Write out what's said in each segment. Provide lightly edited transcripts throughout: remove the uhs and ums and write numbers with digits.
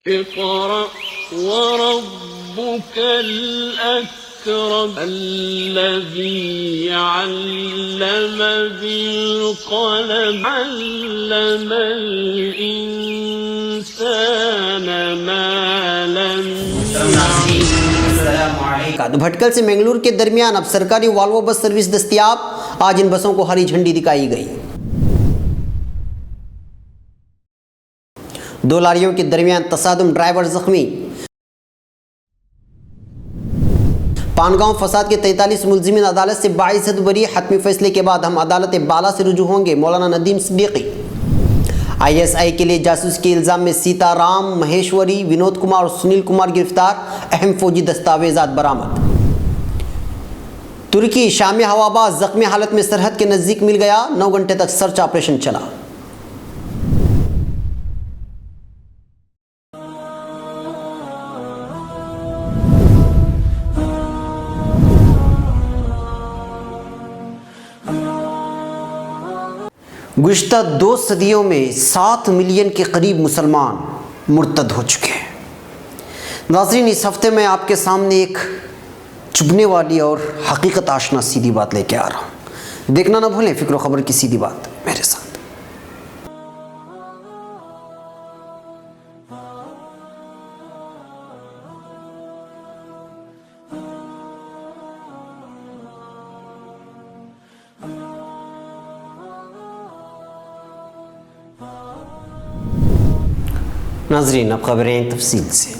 اقرأ وربك الأكرم الذي علم بالقلم علم الإنسان ما لم يعلم. بھٹکل سے منگلور کے درمیان اب سرکاری والوو بس سروس دستیاب. آج ان بسوں کو ہری جھنڈی دکھائی گئی. دو لاریوں کے درمیان تصادم، ڈرائیور زخمی. پانگاؤں فساد کے 43 ملزمین عدالت سے باعزت بری. حتمی فیصلے کے بعد ہم عدالت بالا سے رجوع ہوں گے. مولانا ندیم صدیقی. ISI کے لیے جاسوس کے الزام میں سیتا رام مہیشوری، ونود کمار اور سنیل کمار گرفتار. اہم فوجی دستاویزات برآمد. ترکی شامی ہواباز زخمی حالت میں سرحد کے نزدیک مل گیا. 9 گھنٹے تک سرچ آپریشن چلا. گزشتہ 2 صدیوں میں 7 ملین کے قریب مسلمان مرتد ہو چکے ہیں. ناظرین، اس ہفتے میں آپ کے سامنے ایک چبھنے والی اور حقیقت آشنا سیدھی بات لے کے آ رہا ہوں. دیکھنا نہ بھولیں فکر و خبر کی سیدھی بات میرے ساتھ. ناظرین، اب خبریں تفصیل سے.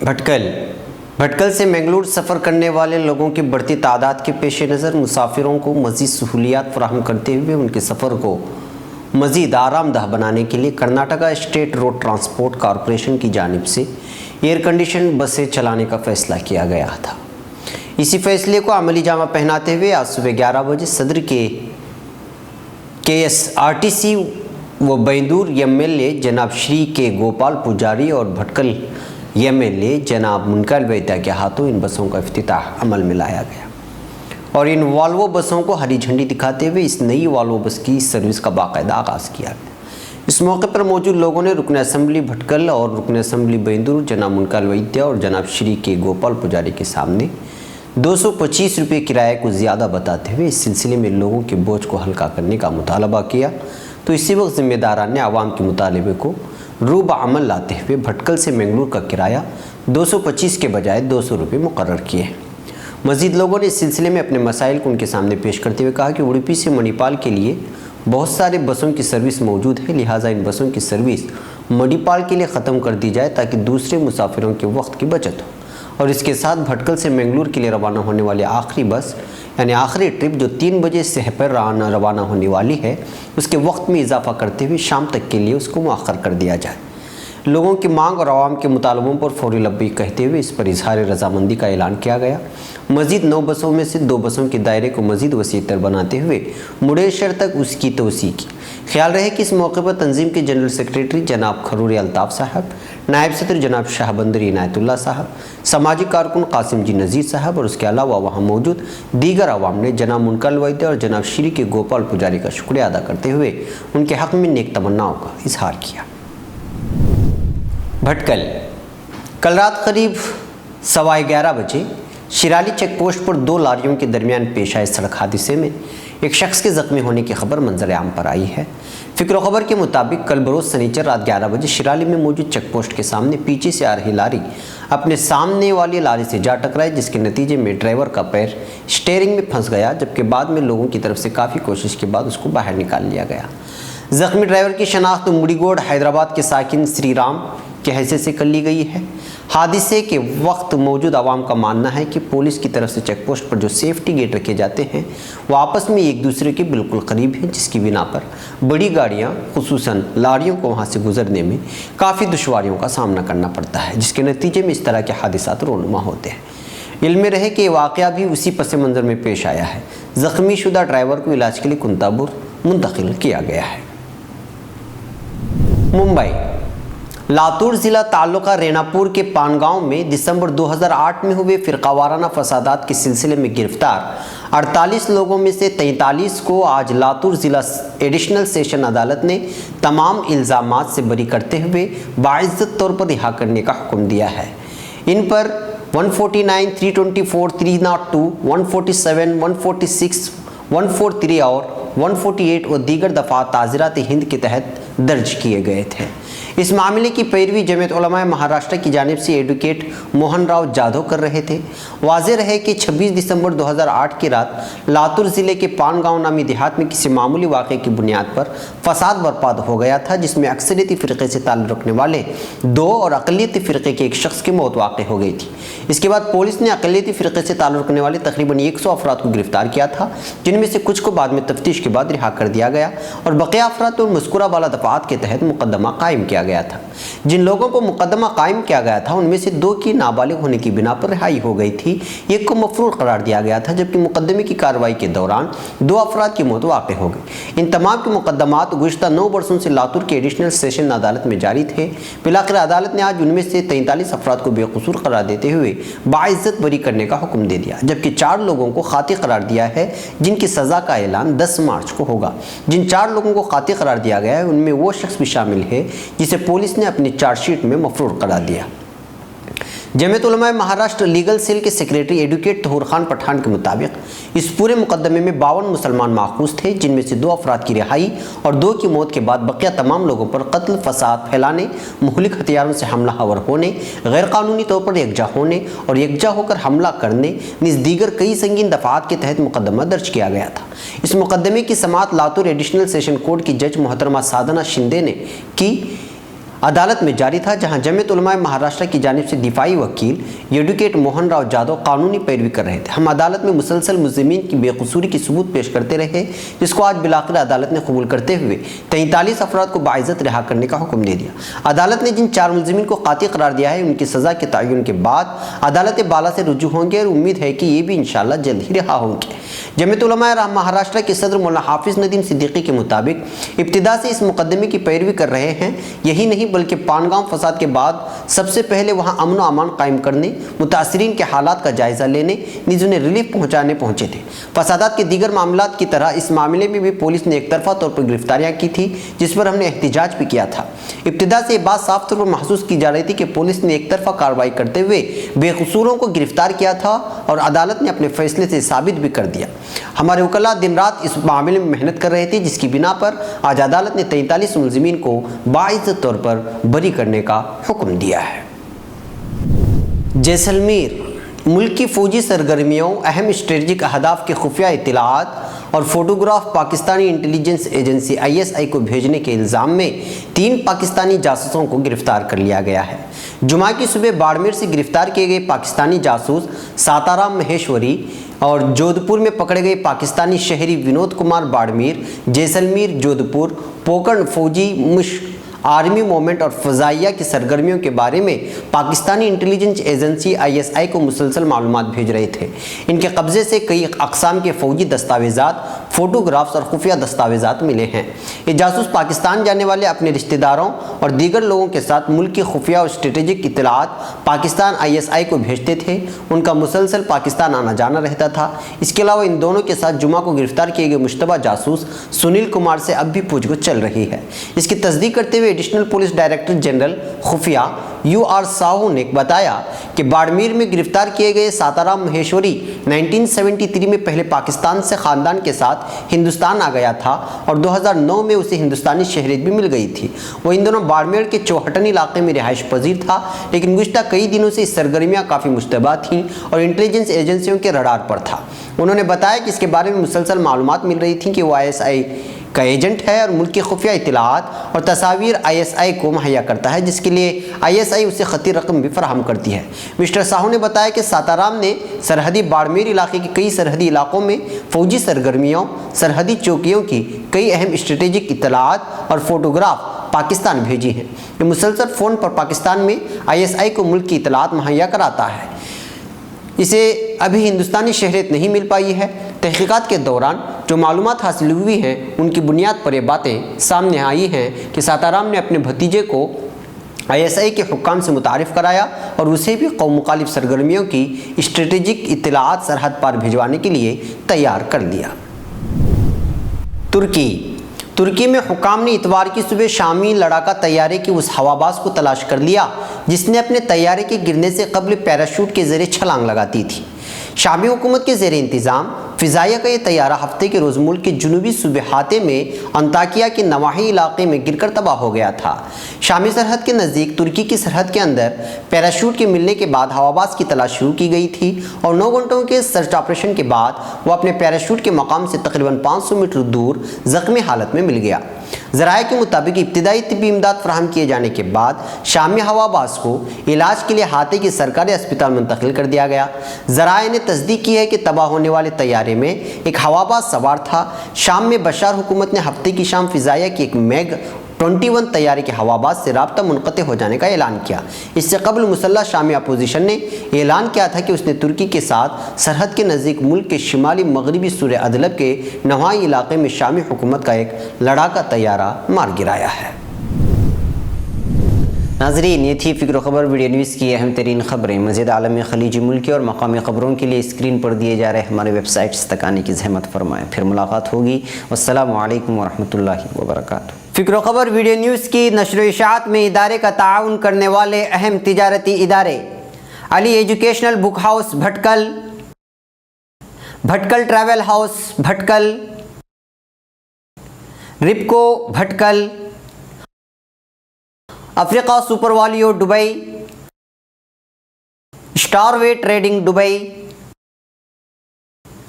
بھٹکل سے منگلور سفر کرنے والے لوگوں کی بڑھتی تعداد کے پیش نظر مسافروں کو مزید سہولیات فراہم کرتے ہوئے ان کے سفر کو مزید آرام دہ بنانے کے لیے Karnataka state road transport corporation کی جانب سے ایئر کنڈیشن بسیں چلانے کا فیصلہ کیا گیا تھا. اسی فیصلے کو عملی جامہ پہناتے ہوئے آج صبح 11 بجے صدر کے KSRTC وہ بیندور MLA جناب شری کے گوپال پجاری اور بھٹکل MLA جناب منکل ویدیا کے ہاتھوں ان بسوں کا افتتاح عمل میں لایا گیا اور ان والوو بسوں کو ہری جھنڈی دکھاتے ہوئے اس نئی والوو بس کی سروس کا باقاعدہ آغاز کیا گیا. اس موقع پر موجود لوگوں نے رکن اسمبلی بھٹکل اور رکن اسمبلی بیندور جناب منکل ویدیا اور جناب شری کے گوپال پجاری کے سامنے 225 روپے کرایہ کو زیادہ بتاتے ہوئے اس سلسلے میں لوگوں کے بوجھ کو ہلکا کرنے کا مطالبہ کیا. تو اسی وقت ذمہ داران نے عوام کے مطالبے کو روب عمل لاتے ہوئے بھٹکل سے منگلور کا کرایہ 225 کے بجائے 200 روپے مقرر کیے. مزید لوگوں نے اس سلسلے میں اپنے مسائل کو ان کے سامنے پیش کرتے ہوئے کہا کہ اڑپی سے منیپال کے لیے بہت سارے بسوں کی سروس موجود ہے، لہٰذا ان بسوں کی سروس منیپال کے لیے ختم کر دی جائے تاکہ دوسرے مسافروں کے وقت کی بچت ہو. اور اس کے ساتھ بھٹکل سے منگلور کے لیے روانہ ہونے والی آخری بس یعنی آخری ٹرپ جو 3 بجے سے پر روانہ ہونے والی ہے اس کے وقت میں اضافہ کرتے ہوئے شام تک کے لیے اس کو مؤخر کر دیا جائے. لوگوں کی مانگ اور عوام کے مطالبوں پر فوری لبی کہتے ہوئے اس پر اظہار رضامندی کا اعلان کیا گیا. مزید 9 بسوں میں سے 2 بسوں کے دائرے کو مزید وسیع تر بناتے ہوئے مڈیشر تک اس کی توسیع کی. خیال رہے کہ اس موقع پر تنظیم کے جنرل سیکریٹری جناب کھروری الطاف صاحب، نائب صدر جناب شاہ بندری عنایت اللہ صاحب، سماجی کارکن قاسم جی نذیر صاحب اور اس کے علاوہ وہاں موجود دیگر عوام نے جناب منکل ویدیا اور جناب شری کے گوپال پجاری کا شکریہ ادا کرتے ہوئے ان کے حق میں نیک تمناؤں کا اظہار کیا. بھٹکل کل رات قریب 11:15 بجے شرالی چیک پوسٹ پر 2 لاریوں کے درمیان پیش آئے سڑک حادثے میں ایک شخص کے زخمی ہونے کی خبر منظر عام پر آئی ہے. فکر و خبر کے مطابق کل بروز سنیچر رات 11 بجے شرالی میں موجود چیک پوسٹ کے سامنے پیچھے سے آ رہی لاری اپنے سامنے والی لاری سے جا ٹکرائی، جس کے نتیجے میں ڈرائیور کا پیر اسٹیئرنگ میں پھنس گیا، جبکہ بعد میں لوگوں کی طرف سے کافی کوشش کے بعد اس کو باہر نکال لیا گیا. زخمی ڈرائیور کی شناخت مڑی گوڑ حیدرآباد کے ساکن سری رام کی حیثیت سے کر لی گئی ہے. حادثے کے وقت موجود عوام کا ماننا ہے کہ پولیس کی طرف سے چیک پوسٹ پر جو سیفٹی گیٹ رکھے جاتے ہیں وہ آپس میں ایک دوسرے کے بالکل قریب ہیں، جس کی بنا پر بڑی گاڑیاں خصوصاً لاریوں کو وہاں سے گزرنے میں کافی دشواریوں کا سامنا کرنا پڑتا ہے، جس کے نتیجے میں اس طرح کے حادثات رونما ہوتے ہیں. علم میں رہے کہ یہ واقعہ بھی اسی پس منظر میں پیش آیا ہے. زخمی شدہ ڈرائیور کو علاج کے لیے کنتابور منتقل کیا گیا ہے. ممبئی لاتور ضلع تعلقہ ریناپور کے پانگاؤں میں دسمبر 2008 میں ہوئے فرقہ وارانہ فسادات کے سلسلے میں گرفتار 48 لوگوں میں سے 43 کو آج لاتور ضلع ایڈیشنل سیشن عدالت نے تمام الزامات سے بری کرتے ہوئے باعزت طور پر رہا کرنے کا حکم دیا ہے۔ ان پر 149, 324, 302, 147, 146, 143 اور 148 اور دیگر دفعات تعزیرات ہند کے تحت درج کیے گئے تھے۔ اس معاملے کی پیروی جمعیت علماء مہاراشٹر کی جانب سے ایڈوکیٹ موہن راؤ جادو کر رہے تھے۔ واضح رہے کہ 26 دسمبر 2008 کی رات لاتور ضلع کے پان گاؤں نامی دیہات میں کسی معمولی واقعے کی بنیاد پر فساد برپا ہو گیا تھا، جس میں اکثریتی فرقے سے تعلق رکھنے والے 2 اور اقلیتی فرقے کے ایک شخص کی موت واقع ہو گئی تھی۔ اس کے بعد پولیس نے اقلیتی فرقے سے تعلق رکھنے والے تقریباً 100 افراد کو گرفتار کیا تھا، جن میں سے کچھ کو بعد میں تفتیش کے بعد رہا کر دیا گیا اور بقیہ افراد پر مذکورہ بالا دفعات کے تحت مقدمہ قائم کیا گیا تھا۔ جن لوگوں کو مقدمہ قائم کیا گیا تھا ان میں سے 2 کی نابالغ ہونے کی بنا پر رہائی ہو گئی تھی، 1 کو مفرور قرار دیا گیا تھا، جبکہ مقدمے کی کارروائی کے دوران 2 افراد کی موت واقع ہو گئی۔ ان تمام کے مقدمات گزشتہ 9 برسوں سے لاتور کی ایڈیشنل سیشن عدالت میں جاری تھے۔ بالآخر عدالت نے آج ان میں سے 43 افراد کو بے قصور قرار دیتے ہوئے باعزت بری کرنے کا حکم دے دیا، جبکہ 4 لوگوں کو قاطع قرار دیا ہے، جن کی سزا کا اعلان 10 مارچ کو ہوگا۔ جن 4 لوگوں کو قاطع قرار دیا گیا ہے ان میں وہ شخص بھی شامل ہے جسے پولیس نے اپنی چارج شیٹ میں مفرور قرار دیا۔ جمعیت علماء مہاراشٹر لیگل سیل کے سیکریٹری ایڈوکیٹ طہور خان پٹھان کے مطابق اس پورے مقدمے میں 52 مسلمان ماخوذ تھے، جن میں سے 2 افراد کی رہائی اور 2 کی موت کے بعد بقیہ تمام لوگوں پر قتل، فساد پھیلانے، مہلک ہتھیاروں سے حملہ آور ہونے، غیر قانونی طور پر یکجا ہونے اور یکجا ہو کر حملہ کرنے نیز دیگر کئی سنگین دفعات کے تحت مقدمہ درج کیا گیا تھا۔ اس مقدمے کی سماعت لاتور ایڈیشنل سیشن کورٹ کی جج محترمہ سادھنا شندے نے کی عدالت میں جاری تھا، جہاں جمعیت علماء مہاراشٹر کی جانب سے دفاعی وکیل ایڈوکیٹ موہن راؤ جادو قانونی پیروی کر رہے تھے۔ ہم عدالت میں مسلسل ملزمین کی بے قصوری کی ثبوت پیش کرتے رہے، جس کو آج بالآخر عدالت نے قبول کرتے ہوئے 43 افراد کو باعزت رہا کرنے کا حکم دے دیا۔ عدالت نے جن 4 ملزمین کو قاطع قرار دیا ہے ان کی سزا کے تعین کے بعد عدالت بالا سے رجوع ہوں گے اور امید ہے کہ یہ بھی انشاءاللہ جلد ہی رہا ہوں گے۔ جمعیت علماء مہاراشٹر کے صدر مولانا حافظ ندیم صدیقی کے مطابق ابتدا سے اس مقدمے کی پیروی کر رہے ہیں۔ یہی نہیں بلکہ پانگاؤں فساد کے بعد سب سے پہلے وہاں امن و امان قائم کرنے، متاثرین کے حالات کا جائزہ لینے، نیز انہیں ریلیف پہنچانے پہنچے تھے۔ فسادات کے دیگر معاملات کی طرح اس معاملے میں بھی پولیس نے ایک طرفہ طور پر گرفتاریاں کی تھی، جس پر ہم نے احتجاج بھی کیا تھا۔ ابتدا سے یہ بات صاف طور پر محسوس کی جا رہی تھی کہ پولیس نے ایک طرفہ کارروائی کرتے ہوئے بے قصوروں کو گرفتار کیا تھا اور عدالت نے اپنے فیصلے سے ثابت بھی کر دیا۔ ہمارے وکلاء دن رات اس معاملے میں محنت کر رہے تھے، جس کی بنا پر آج عدالت نے 43 ملزمین کو باعزت طور پر بری کرنے کا حکم دیا ہے۔ جیسلمیر ملک کی فوجی سرگرمیوں، اہم اسٹریٹجک اہداف کے خفیہ اطلاعات اور photograph Pakistani intelligence agency ISI کو بھیجنے کے الزام میں 3 پاکستانی جاسوسوں کو گرفتار کر لیا گیا ہے۔ جمعہ کی صبح باڑمیر سے گرفتار کیے گئے پاکستانی جاسوس ساتارام مہیشوری اور جودھپور میں پکڑے گئے پاکستانی شہری ونود کمار باڑمیر، جیسلمیر، جودھپور، پوکرن فوجی مشق، آرمی موومنٹ اور فضائیہ کی سرگرمیوں کے بارے میں پاکستانی انٹیلیجنس ایجنسی ISI کو مسلسل معلومات بھیج رہے تھے۔ ان کے قبضے سے کئی اقسام کے فوجی دستاویزات، فوٹوگرافز اور خفیہ دستاویزات ملے ہیں۔ یہ جاسوس پاکستان جانے والے اپنے رشتہ داروں اور دیگر لوگوں کے ساتھ ملک کی خفیہ اور اسٹریٹجک اطلاعات پاکستان ISI کو بھیجتے تھے۔ ان کا مسلسل پاکستان آنا جانا رہتا تھا۔ اس کے علاوہ ان دونوں کے ساتھ جمعہ کو گرفتار کیے گئے مشتبہ جاسوس سنیل کمار سے اب بھی پوچھ گچھ چل رہی ہے۔ اس کی تصدیق کرتے ہوئے ایڈیشنل پولیس ڈائریکٹر جنرل خفیہ UR ساہو نے بتایا کہ باڑمیر میں گرفتار کیے گئے ساتارام مہیشوری 1973 میں پہلے پاکستان سے خاندان کے ساتھ ہندوستان آ گیا تھا اور 2009 میں اسے ہندوستانی شہریت بھی مل گئی تھی۔ وہ ان دونوں باڑمیر کے چوہٹن علاقے میں رہائش پذیر تھا، لیکن گزشتہ کئی دنوں سے اس سرگرمیاں کافی مشتبہ تھیں اور انٹیلیجنس ایجنسیوں کے رڈار پر تھا۔ انہوں نے بتایا کہ اس کے بارے میں مسلسل معلومات مل رہی تھیں کہ وہ ISI کا ایجنٹ ہے اور ملک کی خفیہ اطلاعات اور تصاویر ISI کو مہیا کرتا ہے، جس کے لیے ISI اسے خطی رقم بھی فراہم کرتی ہے۔ مسٹر ساہو نے بتایا کہ ساتارام نے سرحدی باڑمیر علاقے کے کئی سرحدی علاقوں میں فوجی سرگرمیوں، سرحدی چوکیوں کی کئی اہم اسٹریٹجک اطلاعات اور فوٹوگراف پاکستان بھیجی ہیں۔ یہ مسلسل فون پر پاکستان میں ISI کو ملک کی اطلاعات مہیا کراتا ہے۔ اسے ابھی ہندوستانی شہریت نہیں مل پائی ہے۔ تحقیقات کے دوران جو معلومات حاصل ہوئی ہیں ان کی بنیاد پر یہ باتیں سامنے آئی ہیں کہ ساتارام نے اپنے بھتیجے کو ISI کے حکام سے متعارف کرایا اور اسے بھی قوم مخالف سرگرمیوں کی اسٹریٹجک اطلاعات سرحد پار بھجوانے کے لیے تیار کر دیا۔ ترکی میں حکام نے اتوار کی صبح شامی لڑاکا طیارے کے اس ہواباز کو تلاش کر لیا جس نے اپنے طیارے کے گرنے سے قبل پیراشوٹ کے ذریعے چھلانگ لگاتی تھی۔ شامی حکومت کے زیر انتظام فضائیہ کا یہ طیارہ ہفتے کے روز ملک کے جنوبی صوبے حاطے میں انطاکیہ کے نواحی علاقے میں گر کر تباہ ہو گیا تھا۔ شامی سرحد کے نزدیک ترکی کی سرحد کے اندر پیراشوٹ کے ملنے کے بعد ہواباز کی تلاش شروع کی گئی تھی اور 9 گھنٹوں کے سرچ آپریشن کے بعد وہ اپنے پیراشوٹ کے مقام سے تقریباً 500 میٹر دور زخمی حالت میں مل گیا۔ ذرائع کے مطابق ابتدائی طبی امداد فراہم کیے جانے کے بعد شامی ہواباز کو علاج کے لیے حاطے کے سرکاری اسپتال منتقل کر دیا گیا۔ ذرائع نے تصدیق کی ہے کہ تباہ ہونے والے طیارے میں ایک ہواباز سوار تھا۔ شام میں بشار حکومت نے ہفتے کی شام فضائیہ کی ایک میگ 21 طیارے کے ہواباز سے رابطہ منقطع ہو جانے کا اعلان کیا۔ اس سے قبل مسلح شامی اپوزیشن نے اعلان کیا تھا کہ اس نے ترکی کے ساتھ سرحد کے نزدیک ملک کے شمالی مغربی سورہ ادلب کے نواحی علاقے میں شامی حکومت کا ایک لڑاکا طیارہ مار گرایا ہے۔ ناظرین، یہ تھی فکر و خبر ویڈیو نیوز کی اہم ترین خبریں۔ مزید عالمی خلیجی ملکی اور مقامی خبروں کے لیے اسکرین پر دیے جا رہے ہمارے ویب سائٹس تک آنے کی زحمت فرمائیں۔ پھر ملاقات ہوگی۔ والسلام علیکم ورحمۃ اللہ وبرکاتہ۔ فکر و خبر ویڈیو نیوز کی نشر و اشاعت میں ادارے کا تعاون کرنے والے اہم تجارتی ادارے: علی educational book house بھٹکل، بھٹکل travel house بھٹکل، رپکو بھٹکل، افریقہ سپر والیو دبئی، اسٹار وے ٹریڈنگ دبئی،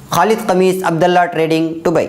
خالد قمیص عبداللہ ٹریڈنگ دبئی۔